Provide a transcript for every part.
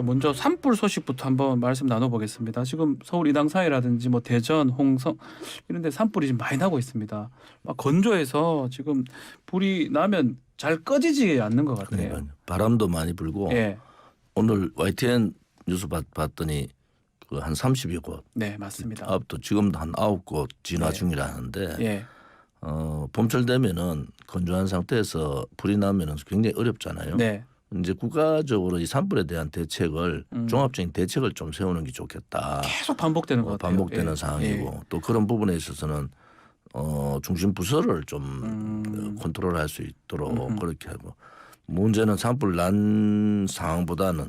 먼저 산불 소식부터 한번 말씀 나눠보겠습니다. 지금 서울 이당사회라든지 뭐 대전, 홍성 이런 데 산불이 지금 많이 나고 있습니다. 막 건조해서 지금 불이 나면 잘 꺼지지 않는 것 같아요. 그러니까요. 바람도 많이 불고 예, 오늘 YTN 뉴스 봤더니 그 한 30여 곳, 네 맞습니다. 앞도 지금도 한 9곳 진화 네. 중이라는데 예, 봄철 되면은 건조한 상태에서 불이 나면은 굉장히 어렵잖아요. 네, 이제 국가적으로 이 산불에 대한 대책을 종합적인 대책을 좀 세우는 게 좋겠다. 계속 반복되는 것 같아요. 반복되는 예, 상황이고 예. 또 그런 부분에 있어서는 중심 부서를 좀 컨트롤할 수 있도록 그렇게 하고 문제는 산불 난 상황보다는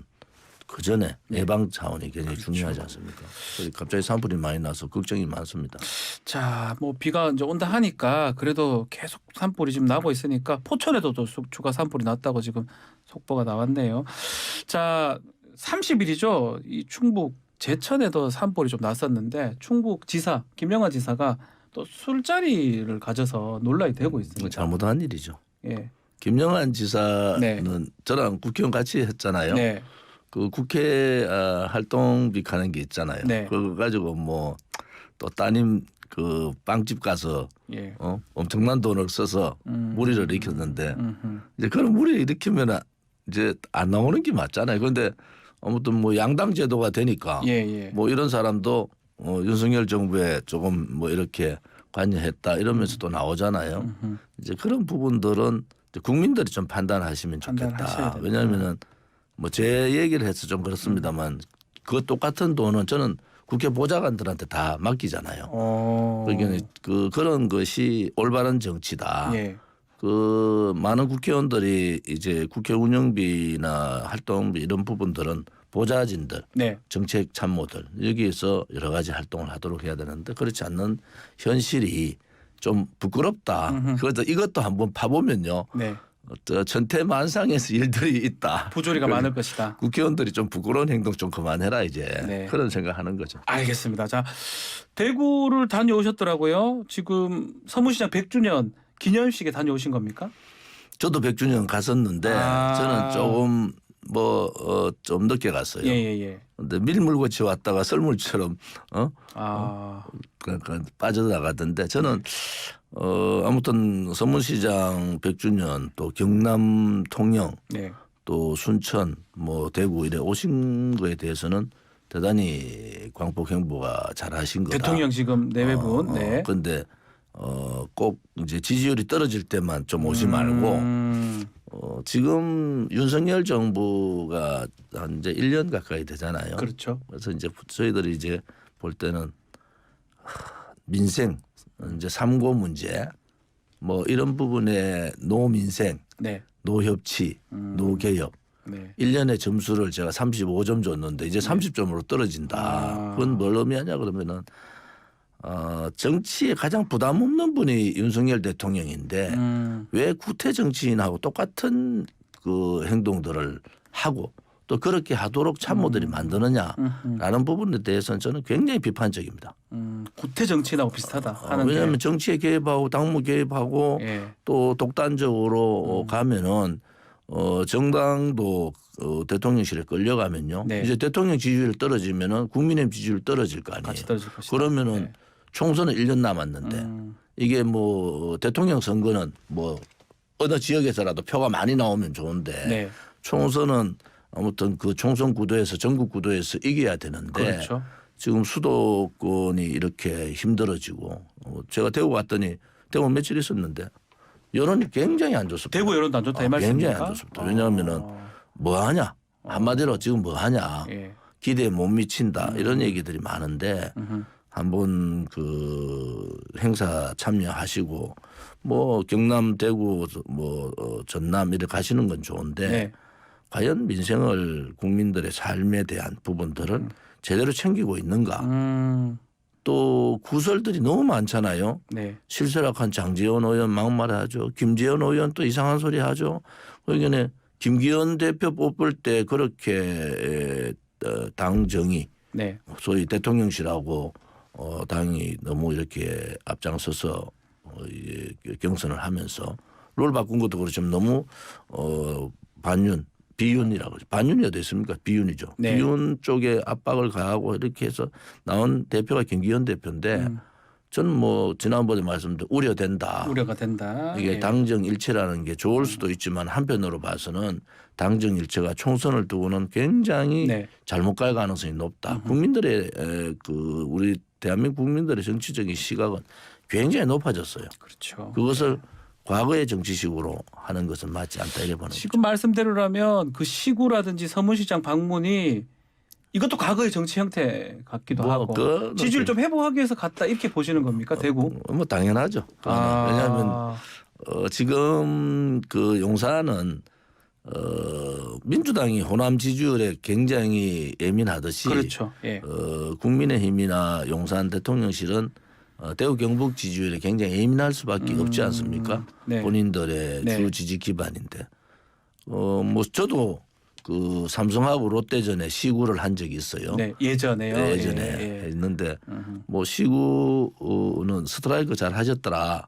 그 전에 예방 차원이 굉장히 중요하지 않습니까? 그래서 갑자기 산불이 많이 나서 걱정이 많습니다. 자, 뭐 비가 이제 온다 하니까 그래도 계속 산불이 지금 나고 있으니까 포천에도 또 추가 산불이 났다고 지금 속보가 나왔네요. 자, 30일이죠. 이 충북 제천에도 산불이 좀 났었는데 충북 지사 김영하 지사가 또 술자리를 가져서 논란이 되고 있습니다. 잘못한 일이죠. 예, 김영한 지사는 네. 저랑 국회의원 같이 했잖아요. 네, 그 국회 활동비 가는 게 있잖아요. 네. 그거 가지고 뭐 또 따님 그 빵집 가서 예, 엄청난 돈을 써서 무리를 일으켰는데 음흠. 이제 그런 무리 일으키면 이제 안 나오는 게 맞잖아요. 그런데 아무튼 뭐 양당 제도가 되니까 예, 예. 뭐 이런 사람도 윤석열 정부에 조금 뭐 이렇게 관여했다 이러면서 또 나오잖아요. 이제 그런 부분들은 이제 국민들이 좀 판단하시면 판단하셔야 좋겠다. 된다. 왜냐하면은 뭐 제 얘기를 해서 좀 그렇습니다만 그 똑같은 돈은 저는 국회 보좌관들한테 다 맡기잖아요. 그러니까 그런 것이 올바른 정치다. 예, 그 많은 국회의원들이 이제 국회 운영비나 활동비 이런 부분들은 보좌진들, 네, 정책 참모들 여기에서 여러 가지 활동을 하도록 해야 되는데 그렇지 않는 현실이 좀 부끄럽다. 그래서 이것도 한번 파보면요. 네. 천태만상에서 일들이 있다. 부조리가 많을 것이다. 국회의원들이 좀 부끄러운 행동 좀 그만해라 이제. 네. 그런 생각하는 거죠. 알겠습니다. 자, 대구를 다녀오셨더라고요. 지금 서문시장 100주년 기념식에 다녀오신 겁니까? 저도 100주년 갔었는데 저는 조금 좀 늦게 갔어요. 예. 근데 밀물같이 왔다가 썰물처럼 그러니까 빠져나가던데 저는 아무튼 서문시장 100주년 또 경남 통영 네. 또 순천 뭐 대구 이래 오신 거에 대해서는 대단히 광복 행보가 잘하신 거다. 대통령 지금 내외분. 네. 그런데 꼭 이제 지지율이 떨어질 때만 좀 오지 말고 지금 윤석열 정부가 한 이제 1년 가까이 되잖아요. 그렇죠. 그래서 이제 저희들이 이제 볼 때는 민생 이제 3고 문제 뭐 이런 부분에 노민생, 네. 노협치, 노개혁 네. 1년의 점수를 제가 35점 줬는데 이제 30점으로 떨어진다. 그건 뭘 의미하냐 그러면은 정치에 가장 부담 없는 분이 윤석열 대통령인데 왜 구태 정치인하고 똑같은 그 행동들을 하고 또 그렇게 하도록 참모들이 만드느냐라는 부분에 대해서는 저는 굉장히 비판적입니다. 구태 정치인하고 비슷하다 하는 왜냐하면 정치에 개입하고 당무 개입하고 예. 또 독단적으로 가면은 정당도 대통령실에 끌려가면요. 네. 이제 대통령 지지율 떨어지면은 국민의힘 지지율 떨어질 거 아니에요. 같이 떨어질 것이다. 그러면은 네. 총선은 1년 남았는데 이게 뭐 대통령 선거는 뭐 어느 지역에서라도 표가 많이 나오면 좋은데 네. 총선은 아무튼 그 총선 구도에서 전국 구도에서 이겨야 되는데 그렇죠. 지금 수도권이 이렇게 힘들어지고 제가 대구 갔더니 대구 며칠 있었는데 여론이 굉장히 안 좋습니다. 대구 여론도 안 좋다 이 굉장히 말씀입니까? 안 좋습니다. 왜냐하면은 뭐 하냐 한마디로 지금 뭐 하냐 예. 기대에 못 미친다 이런 얘기들이 많은데 한번 그 행사 참여하시고 뭐 경남 대구 뭐 전남 이렇게 가시는 건 좋은데 네. 과연 민생을 국민들의 삶에 대한 부분들을 제대로 챙기고 있는가 또 구설들이 너무 많잖아요. 네. 실세락한 장제원 의원 막말하죠. 김재원 의원 또 이상한 소리 하죠. 그러니까 김기현 대표 뽑을 때 그렇게 당 정의 네. 소위 대통령실하고 당이 너무 이렇게 앞장서서 경선을 하면서 롤 바꾼 것도 그렇지만 너무 반윤 비윤이라고 하죠. 반윤이 어디 있습니까? 비윤이죠. 네. 비윤 쪽에 압박을 가하고 이렇게 해서 나온 대표가 김기현 대표인데 저는 뭐 지난번에 말씀드린 우려된다. 우려가 된다. 이게 예. 당정 일체라는 게 좋을 수도 있지만 한편으로 봐서는 당정 일체가 총선을 두고는 굉장히 네. 잘못 갈 가능성이 높다. 국민들의 그 우리 대한민국 국민들의 정치적인 시각은 굉장히 높아졌어요. 그렇죠. 그것을 과거의 정치식으로 하는 것은 맞지 않다 이래 보는 거죠. 지금 말씀대로라면 그 시구라든지 서문시장 방문이 이것도 과거의 정치 형태 같기도 뭐 하고 그거는 지지율 좀 회복하기 위해서 갔다 이렇게 보시는 겁니까 대구? 뭐 당연하죠. 왜냐하면 지금 그 용산은 민주당이 호남 지지율에 굉장히 예민하듯이 그렇죠. 예. 국민의힘이나 용산 대통령실은 대구 경북 지지율에 굉장히 예민할 수밖에 없지 않습니까? 네. 본인들의 네. 주 지지 기반인데 뭐 저도 그 삼성하고 롯데전에 시구를 한 적이 있어요. 네. 예전에요. 네, 예전에 예. 했는데 뭐 시구는 스트라이크 잘 하셨더라.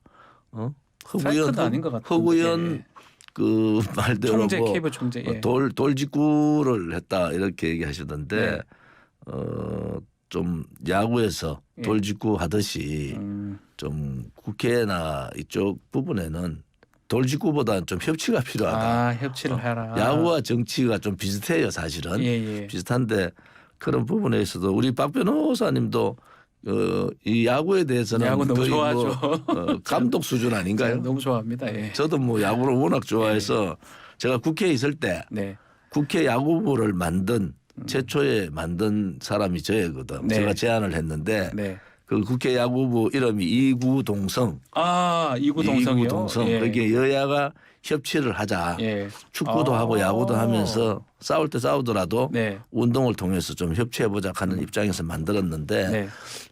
스트라이크도 아닌 것 같은데. 허구연 예. 그 말대로 총재 뭐 케이블 총재. 예. 돌직구를 했다 이렇게 얘기하시던데 네. 좀 야구에서 예. 돌직구 하듯이 좀 국회나 이쪽 부분에는 돌직구보다는 좀 협치가 필요하다. 아 협치를 해라. 야구와 정치가 좀 비슷해요 사실은. 예. 비슷한데 그런 부분에 있어서 우리 박 변호사님도 이 야구에 대해서는 야구 너무 거의 좋아하죠. 뭐, 감독 수준 아닌가요? 너무 좋아합니다. 예. 저도 뭐 야구를 워낙 좋아해서 제가 국회에 있을 때 네. 국회 야구부를 최초에 만든 사람이 저예거든. 네. 제가 제안을 했는데 네. 그 국회 야구부 이름이 이구동성. 아 이구동성이요. 이구동성. 예. 거기에 여야가 협치를 하자. 예. 축구도 하고 야구도 하면서 싸울 때 싸우더라도 네. 운동을 통해서 좀 협치해보자 하는 입장에서 만들었는데 네.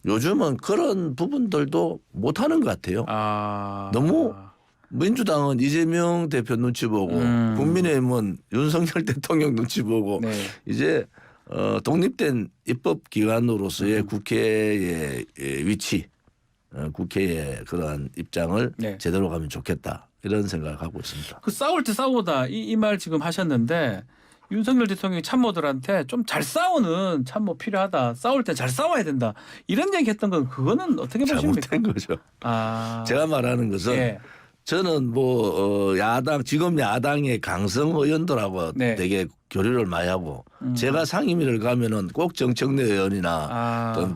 요즘은 그런 부분들도 못하는 것 같아요. 아 너무 민주당은 이재명 대표 눈치 보고 국민의힘은 윤석열 대통령 눈치 보고 네. 이제 독립된 입법기관으로서의 국회의 위치, 국회의 그러한 입장을 네. 제대로 가면 좋겠다 이런 생각을 하고 있습니다. 그 싸울 때 싸우다 이 말 지금 하셨는데 윤석열 대통령이 참모들한테 좀 잘 싸우는 참모 필요하다. 싸울 때 잘 싸워야 된다. 이런 얘기했던 건 그거는 어떻게 보십니까? 잘못된 거죠. 아 제가 말하는 것은 예. 저는 뭐 지금 야당의 강성 의원들하고 네. 되게 교류를 많이 하고 제가 상임위를 가면은 꼭 정청래 의원이나 어떤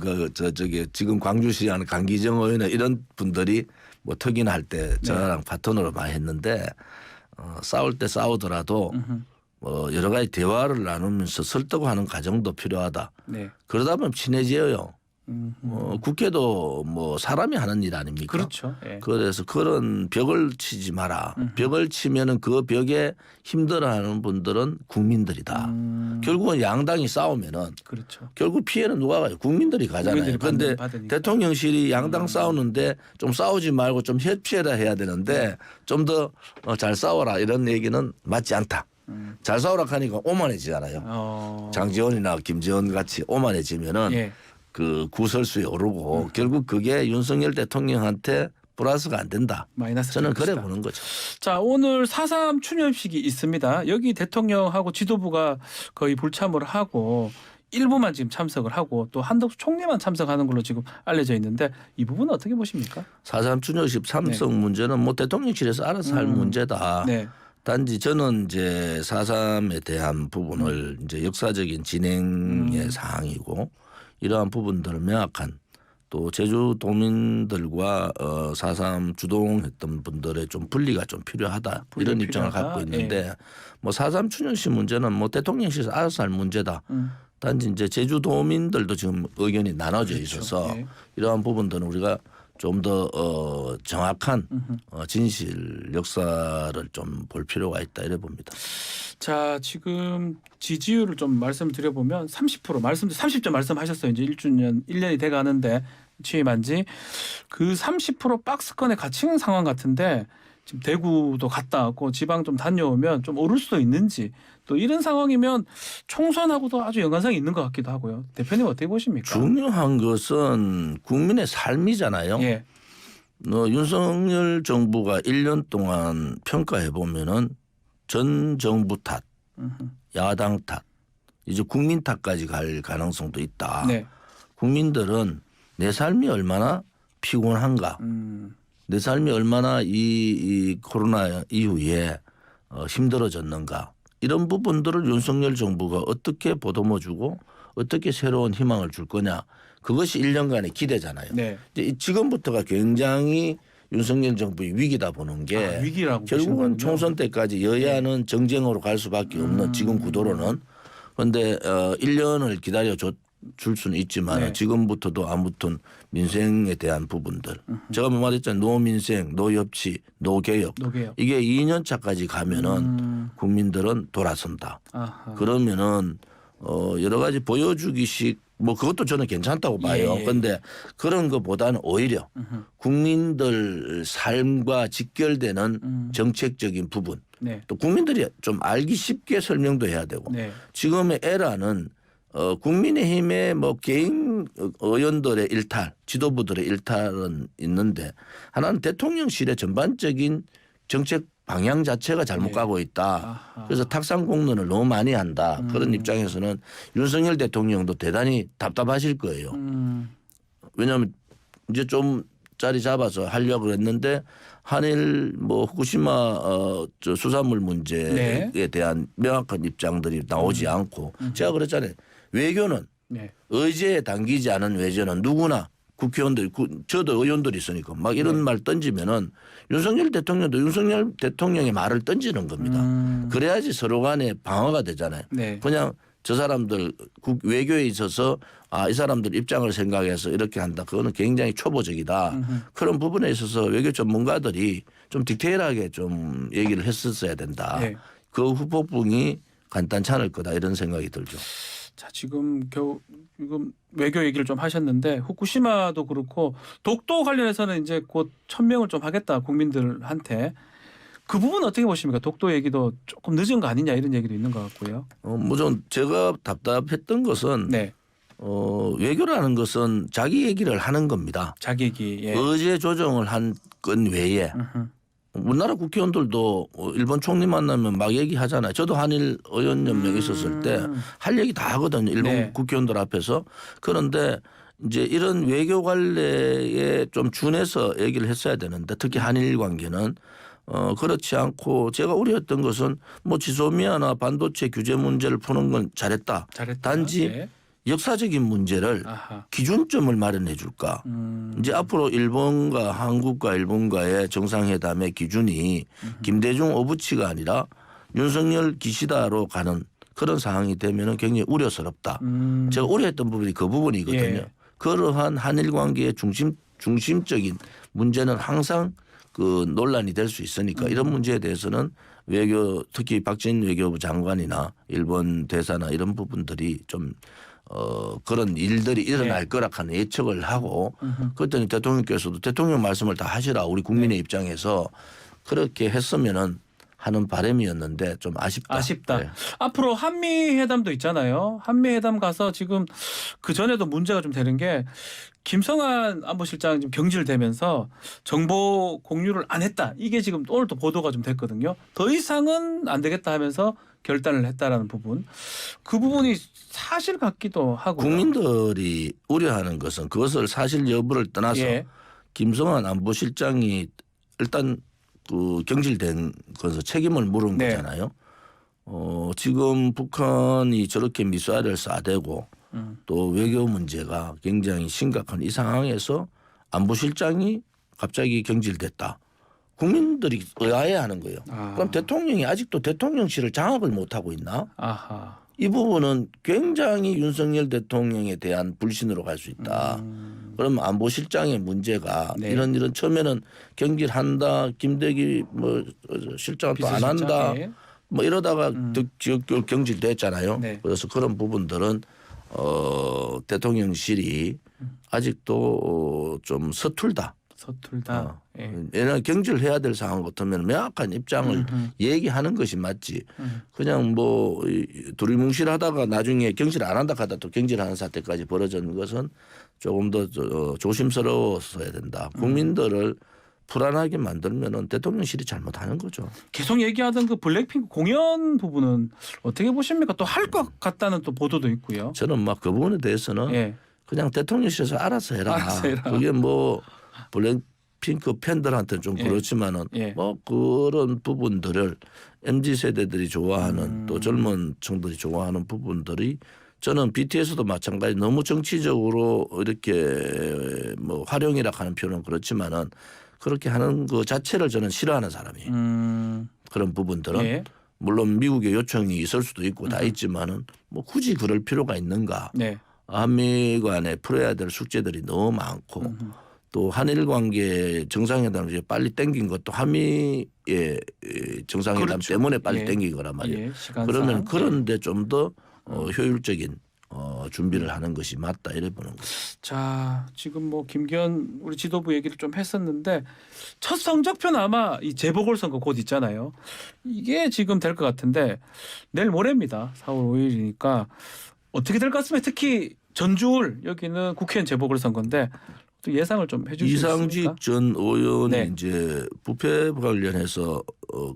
저기 지금 광주시 하는 강기정 의원이나 이런 분들이 뭐 특이나 할 때 저랑 파트너로 많이 했는데 싸울 때 싸우더라도 여러 가지 대화를 나누면서 설득하는 과정도 필요하다. 네. 그러다 보면 친해져요. 국회도 뭐 사람이 하는 일 아닙니까? 그렇죠. 예. 그래서 그런 벽을 치지 마라. 벽을 치면은 그 벽에 힘들어하는 분들은 국민들이다. 결국은 양당이 싸우면은 그렇죠. 결국 피해는 누가 가요? 국민들이 가잖아요. 그런데 받으니까. 대통령실이 양당 싸우는데 좀 싸우지 말고 좀 협치해라 해야 되는데 좀 더 잘 싸워라 이런 얘기는 맞지 않다. 잘 싸우라 하니까 오만해지잖아요. 장지원이나 김지원 같이 오만해지면은 예. 그 구설수에 오르고 결국 그게 윤석열 대통령한테 플러스가 안 된다. 마이너스. 저는 그래 것이다. 보는 거죠. 자 오늘 4.3 추념식이 있습니다. 여기 대통령하고 지도부가 거의 불참을 하고 일부만 지금 참석을 하고 또 한덕수 총리만 참석하는 걸로 지금 알려져 있는데 이 부분은 어떻게 보십니까? 4.3 추념식 참석 문제는 뭐 대통령실에서 알아서 할 문제다. 네. 단지 저는 이제 4.3에 대한 부분을 이제 역사적인 진행의 사항이고 이러한 부분들을 명확한 또 제주도민들과 4.3 주동했던 분들의 좀 분리가 좀 필요하다 이런 입장을 갖고 있는데 뭐 4.3 추념식 문제는 뭐 대통령실에서 알아서 할 문제다. 단지 이제 제주도민들도 지금 의견이 나눠져 있어서 이러한 부분들은 우리가 좀 더 정확한 진실 역사를 좀 볼 필요가 있다 이래 봅니다. 자 지금 지지율을 좀 말씀드려보면 30% 30점 말씀하셨어요. 이제 1년이 돼가는데 취임한 지 그 30% 박스권에 갇히는 상황 같은데 지금 대구도 갔다 왔고 지방 좀 다녀오면 좀 오를 수도 있는지 또 이런 상황이면 총선하고도 아주 연관성이 있는 것 같기도 하고요. 대표님 어떻게 보십니까? 중요한 것은 국민의 삶이잖아요. 예. 윤석열 정부가 1년 동안 평가해 보면은 전 정부 탓 야당 탓, 이제 국민 탓까지 갈 가능성도 있다. 네. 국민들은 내 삶이 얼마나 피곤한가, 내 삶이 얼마나 이 코로나 이후에 힘들어졌는가, 이런 부분들을 윤석열 정부가 어떻게 보듬어주고 어떻게 새로운 희망을 줄 거냐, 그것이 1년간의 기대잖아요. 네. 이제 지금부터가 굉장히 윤석열 정부의 위기다 보는 게 위기라고 결국은 보시는군요. 총선 때까지 여야는 정쟁으로 갈 수밖에 없는 지금 구도로는. 그런데 1년을 기다려 줄 수는 있지만 네. 지금부터도 아무튼 민생에 대한 부분들, 제가 뭐 말했잖아요. 노민생, 노협치, 노개혁, 노개혁. 이게 2년 차까지 가면은 국민들은 돌아선다. 아하. 그러면은 여러 가지 보여주기식 뭐 그것도 저는 괜찮다고 봐요. 그런데 그런 것보다는 오히려 국민들 삶과 직결되는 정책적인 부분, 네. 또 국민들이 좀 알기 쉽게 설명도 해야 되고, 네. 지금의 에라는 국민의힘의 뭐 개인 의원들의 일탈, 지도부들의 일탈은 있는데, 하나는 대통령실의 전반적인 정책 방향 자체가 잘못 네. 가고 있다. 아하. 그래서 탁상 공론을 너무 많이 한다. 그런 입장에서는 윤석열 대통령도 대단히 답답하실 거예요. 왜냐하면 이제 좀 자리 잡아서 하려고 했는데 한일 뭐 후쿠시마 저 수산물 문제에 네. 대한 명확한 입장들이 나오지 않고, 제가 그랬잖아요. 외교는 네. 의제에 당기지 않은 외교는 누구나 국회의원들, 저도 의원들이 있으니까 막 이런 말 던지면은 윤석열 대통령도 윤석열 대통령의 말을 던지는 겁니다. 그래야지 서로 간에 방어가 되잖아요. 네. 그냥 저 사람들 외교에 있어서 이 사람들 입장을 생각해서 이렇게 한다. 그거는 굉장히 초보적이다. 그런 부분에 있어서 외교 전문가들이 좀 디테일하게 좀 얘기를 했었어야 된다. 네. 그 후폭풍이 간단치 않을 거다, 이런 생각이 들죠. 자, 지금 지금 외교 얘기를 좀 하셨는데 후쿠시마도 그렇고 독도 관련해서는 이제 곧 천명을 좀 하겠다, 국민들한테. 그 부분 어떻게 보십니까? 독도 얘기도 조금 늦은 거 아니냐, 이런 얘기도 있는 것 같고요. 좀 제가 답답했던 것은 네. 외교라는 것은 자기 얘기를 하는 겁니다. 자기 얘기. 예. 의제 조정을 한 건 외에 우리나라 국회의원들도 일본 총리 만나면 막 얘기하잖아요. 저도 한일 의원연맹 있었을 때 할 얘기 다 하거든요. 일본 네. 국회의원들 앞에서. 그런데 이제 이런 외교 관례에 좀 준해서 얘기를 했어야 되는데, 특히 한일 관계는 그렇지 않고, 제가 우려했던 것은 뭐 지소미아나 반도체 규제 문제를 푸는 건 잘했다. 단지 네. 역사적인 문제를 아하. 기준점을 마련해 줄까. 이제 앞으로 일본과 한국과 일본과의 정상회담의 기준이 김대중 오부치가 아니라 윤석열 기시다로 가는 그런 상황이 되면 굉장히 우려스럽다. 제가 우려했던 부분이 그 부분이거든요. 예. 그러한 한일 관계의 중심적인 문제는 항상 그 논란이 될 수 있으니까 이런 문제에 대해서는 외교, 특히 박진 외교부 장관이나 일본 대사나 이런 부분들이 좀 그런 일들이 일어날 거라 하는 예측을 하고, 그랬더니 대통령께서도 대통령 말씀을 다 하시라, 우리 국민의 입장에서 그렇게 했으면은 하는 바람이었는데 좀 아쉽다. 네. 앞으로 한미회담도 있잖아요. 한미회담 가서 지금 그 전에도 문제가 좀 되는 게, 김성한 안보실장 지금 경질되면서 정보 공유를 안 했다. 이게 지금 오늘도 보도가 좀 됐거든요. 더 이상은 안 되겠다 하면서 결단을 했다라는 부분. 그 부분이 사실 같기도 하고. 국민들이 우려하는 것은 그것을 사실 여부를 떠나서 예. 김성한 안보실장이 일단 그 경질된 것에서 책임을 물은 네. 거잖아요. 지금 북한이 저렇게 미사일을 쏴대고 또 외교 문제가 굉장히 심각한 이 상황에서 안보실장이 갑자기 경질됐다. 국민들이 의아해하는 거예요. 그럼 대통령이 아직도 대통령실을 장악을 못하고 있나? 아하. 이 부분은 굉장히 윤석열 대통령에 대한 불신으로 갈 수 있다. 그럼 안보실장의 문제가 네. 이런 처음에는 경질한다, 김대기 뭐 실장은 또 안 한다, 예. 뭐 이러다가 경질됐잖아요. 네. 그래서 그런 부분들은 대통령실이 아직도 좀 서툴다. 예. 얘는 경질해야 될 상황 같으면 명확한 입장을 얘기하는 것이 맞지. 그냥 뭐 두리뭉실하다가 나중에 경질 안 한다 하다 또 경질하는 사태까지 벌어진 것은 조금 더 조심스러웠어야 된다. 국민들을 불안하게 만들면은 대통령실이 잘못하는 거죠. 계속 얘기하던 그 블랙핑크 공연 부분은 어떻게 보십니까? 또 할 것 같다는 또 보도도 있고요. 저는 막 그 부분에 대해서는 예. 그냥 대통령실에서 알아서 해라. 알아서 해라. 그게 뭐 블랙핑크 팬들한테는 좀 예. 그렇지만은 예. 뭐 그런 부분들을 MZ 세대들이 좋아하는 또 젊은 층들이 좋아하는 부분들이 저는 BTS도 마찬가지 너무 정치적으로 이렇게 뭐 활용이라 하는 표현은 그렇지만은 그렇게 하는 그 자체를 저는 싫어하는 사람이에요. 그런 부분들은 예. 물론 미국의 요청이 있을 수도 있고 다 있지만은 뭐 굳이 그럴 필요가 있는가? 네. 한미 간에 풀어야 될 숙제들이 너무 많고 또 한일 관계 정상회담을 이제 빨리 땡긴 것도 한미의 정상회담 그렇죠. 때문에 빨리 예. 땡긴 거란 말이에요. 예. 시간상. 그러면 그런데 좀 더 효율적인 준비를 하는 것이 맞다 이래 보는 거죠. 자, 지금 뭐 김기현 우리 지도부 얘기를 좀 했었는데 첫 성적표는 아마 이 재보궐선거 곧 있잖아요. 이게 지금 될 것 같은데 내일 모레입니다. 4월 5일이니까 어떻게 될 것 같습니다. 특히 전주울 여기는 국회의원 재보궐선거인데 또 예상을 좀 해주실 수 있습니까? 이상직 전 의원이 네. 이제 부패 관련해서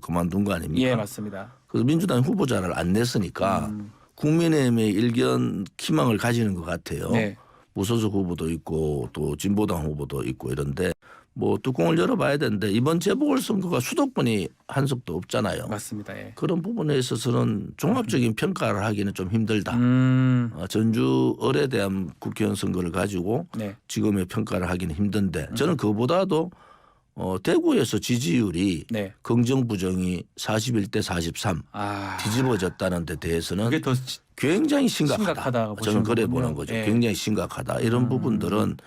그만둔 거 아닙니까? 예, 맞습니다. 그래서 민주당 후보자를 안 냈으니까 국민의힘의 일견 희망을 가지는 것 같아요. 네. 무소속 후보도 있고 또 진보당 후보도 있고 이런데 뭐 뚜껑을 열어봐야 되는데 이번 재보궐선거가 수도권이 한 석도 없잖아요. 맞습니다. 예. 그런 부분에 있어서는 종합적인 평가를 하기는 좀 힘들다. 전주 을에 대한 국회의원 선거를 가지고 네. 지금의 평가를 하기는 힘든데 저는 그보다도 대구에서 지지율이 네. 긍정 부정이 41대 43 아, 뒤집어졌다는 데 대해서는 그게 더 굉장히 심각하다. 심각하다고 저는 그래 보시는군요. 보는 거죠. 예. 굉장히 심각하다. 이런 부분들은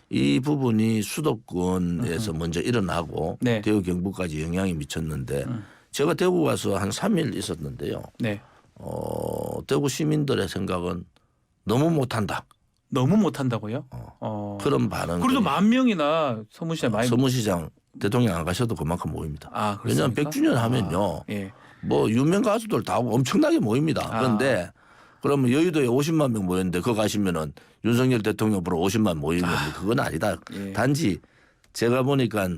이 부분이 수도권에서 먼저 일어나고 네. 대구 경북까지 영향이 미쳤는데 제가 대구 가서 한 3일 있었는데요. 네. 대구 시민들의 생각은 너무 못한다. 너무 못한다고요? 그런 반응. 그래도 10,000명이나 서문시에 많이 서문시장 대통령 안 가셔도 그만큼 모입니다. 아, 왜냐하면 그렇습니까? 100주년 하면요. 예. 뭐 유명 가수들 다 오고 엄청나게 모입니다. 그런데 그러면 여의도에 50만 명 모였는데 그거 가시면은 윤석열 대통령 보러 50만 모이면 그건 아니다. 예. 단지 제가 보니까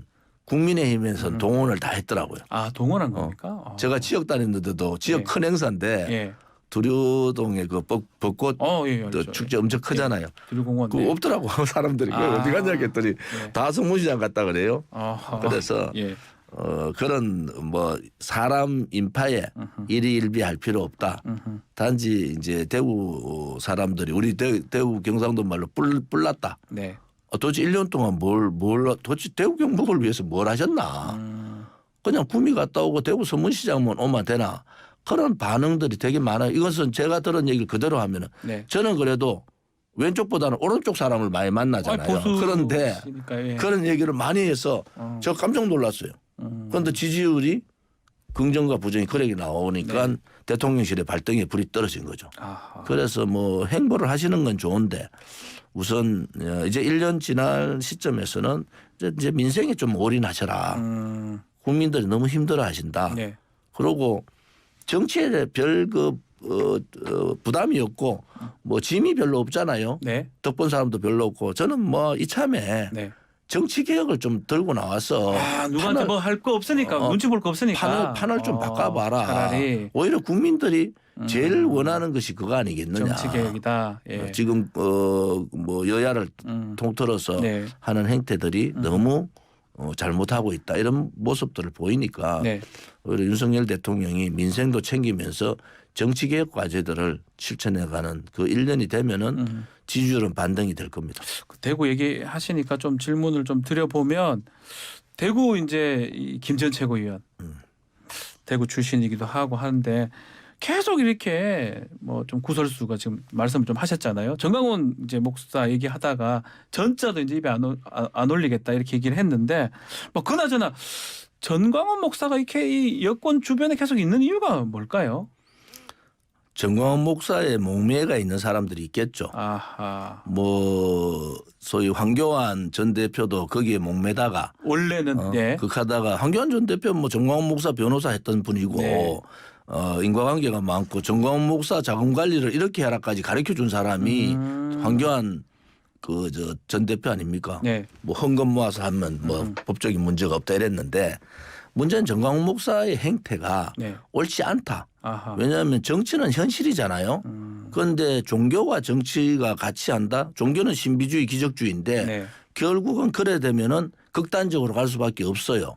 국민의힘에서 동원을 다 했더라고요. 아, 동원한 겁니까? 제가 지역 다녔는데도 지역 예. 큰 행사인데 예. 두류동에 그 벚꽃 예, 또 알죠. 축제 엄청 크잖아요. 두류공원. 그거 없더라고 사람들이. 그거 어디 갔냐 했더니 다 성문시장 갔다 그래요. 그래서 예. 그런 뭐 사람 인파에 일희일비할 필요 없다. 단지 이제 대구 사람들이 우리 대구 경상도 말로 뿔났다. 네. 도대체 1년 동안 도대체 대구 경북을 위해서 뭘 하셨나. 그냥 구미 갔다 오고 대구 서문시장만 오면 되나. 그런 반응들이 되게 많아요. 이것은 제가 들은 얘기를 그대로 하면은 네. 저는 그래도 왼쪽보다는 오른쪽 사람을 많이 만나잖아요. 그런데 예. 그런 얘기를 많이 해서 저 깜짝 놀랐어요. 그런데 지지율이 긍정과 부정이 그렇게 나오니까 네. 대통령실의 발등에 불이 떨어진 거죠. 아하. 그래서 뭐 행보를 하시는 건 좋은데 우선 이제 1년 지난 시점에서는 이제 민생에 좀 올인하셔라. 국민들이 너무 힘들어하신다. 네. 그리고 정치에 별 부담이 없고 뭐 짐이 별로 없잖아요. 네. 덕분 사람도 별로 없고 저는 뭐 이참에 네. 정치 개혁을 좀 들고 나와서 누구한테 뭐 할 거 없으니까 눈치 볼 거 없으니까 판을 좀 바꿔봐라. 차라리 오히려 국민들이 제일 원하는 것이 그거 아니겠느냐. 정치 개혁이다. 예. 지금 뭐 여야를 통틀어서 네. 하는 행태들이 너무 잘못하고 있다 이런 모습들을 보이니까 네. 오히려 윤석열 대통령이 민생도 챙기면서 정치개혁 과제들을 실천해가는 그 1년이 되면은 지지율은 반등이 될 겁니다. 대구 얘기하시니까 좀 질문을 좀 드려보면 대구 이제 이 김전 최고위원 대구 출신이기도 하고 하는데 계속 이렇게 뭐 좀 구설수가 지금 말씀을 좀 하셨잖아요. 정강훈 이제 목사 얘기하다가 전자도 이제 입에 안 올리겠다 이렇게 얘기를 했는데 뭐 그나저나 전광훈 목사가 이렇게 이 여권 주변에 계속 있는 이유가 뭘까요? 정광훈 목사의 목매가 있는 사람들이 있겠죠. 아하. 뭐 소위 황교안 전 대표도 거기에 목매다가 원래는 예. 극하다가 황교안 전 대표 뭐 정광훈 목사 변호사 했던 분이고 네. 인과관계가 많고 정광훈 목사 자금 관리를 이렇게 해라까지 가르쳐 준 사람이 황교안 그 저 전 대표 아닙니까? 네. 뭐 헌금 모아서 하면 뭐 법적인 문제가 없다 이랬는데 문제는 정광훈 목사의 행태가 네. 옳지 않다. 아하. 왜냐하면 정치는 현실이잖아요. 그런데 종교와 정치가 같이 한다. 종교는 신비주의, 기적주의인데 네. 결국은 그래 되면은 극단적으로 갈 수밖에 없어요.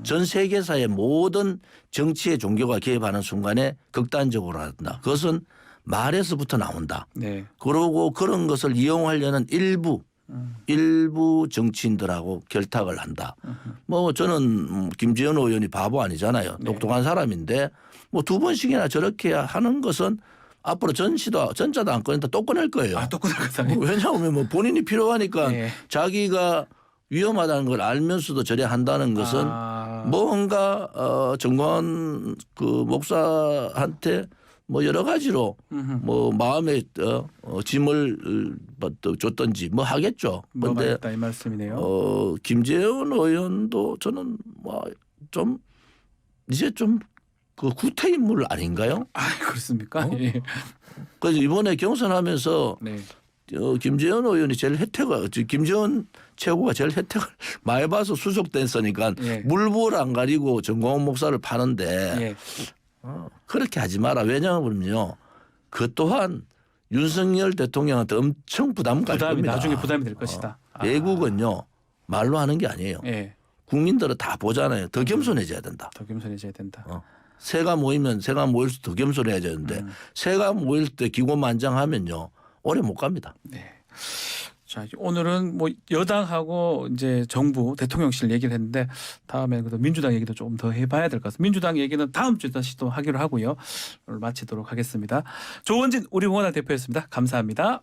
전 세계사의 모든 정치에 종교가 개입하는 순간에 극단적으로 한다. 그것은 말에서부터 나온다. 네. 그러고 그런 것을 이용하려는 일부 정치인들하고 결탁을 한다. 뭐 저는 김재현 의원이 바보 아니잖아요. 네. 똑똑한 사람인데 뭐 2번씩이나 저렇게 하는 것은 앞으로 전자도 안 꺼낸다 또 꺼낼 거예요. 아, 또 끊어가다니. 왜냐하면 뭐 본인이 필요하니까 네. 자기가 위험하다는 걸 알면서도 저래 한다는 것은 뭔가 정광훈 그 목사한테 뭐 여러 가지로 뭐 마음에 짐을 줬던지 뭐 하겠죠. 뭐가 그런데 있다 이 말씀이네요. 김재현 의원도 저는 뭐 좀 이제 좀 그 구태 인물 아닌가요? 아, 그렇습니까? 예. 그래서 이번에 경선하면서 네. 김재현 의원이 제일 김재현 최고가 제일 혜택을 많이 봐서 수석 댄서니까 예. 물불 안 가리고 정광훈 목사를 파는데 예. 그렇게 하지 마라. 왜냐하면요. 그 또한 윤석열 대통령한테 엄청 부담 갈 부담이 겁니다. 나중에 부담이 될 것이다. 외국은요. 말로 하는 게 아니에요. 예. 국민들은 다 보잖아요. 더 겸손해져야 된다. 더 겸손해져야 된다. 새가 모이면 새가 모일수록 더 겸손해져야 되는데 새가 모일 때 기고만장하면요. 오래 못 갑니다. 네. 자, 오늘은 뭐 여당하고 이제 정부 대통령실 얘기를 했는데 다음에 그래도 민주당 얘기도 조금 더 해봐야 될 것 같습니다. 민주당 얘기는 다음 주에 다시 또 하기로 하고요. 오늘 마치도록 하겠습니다. 조원진 우리공화당 대표였습니다. 감사합니다.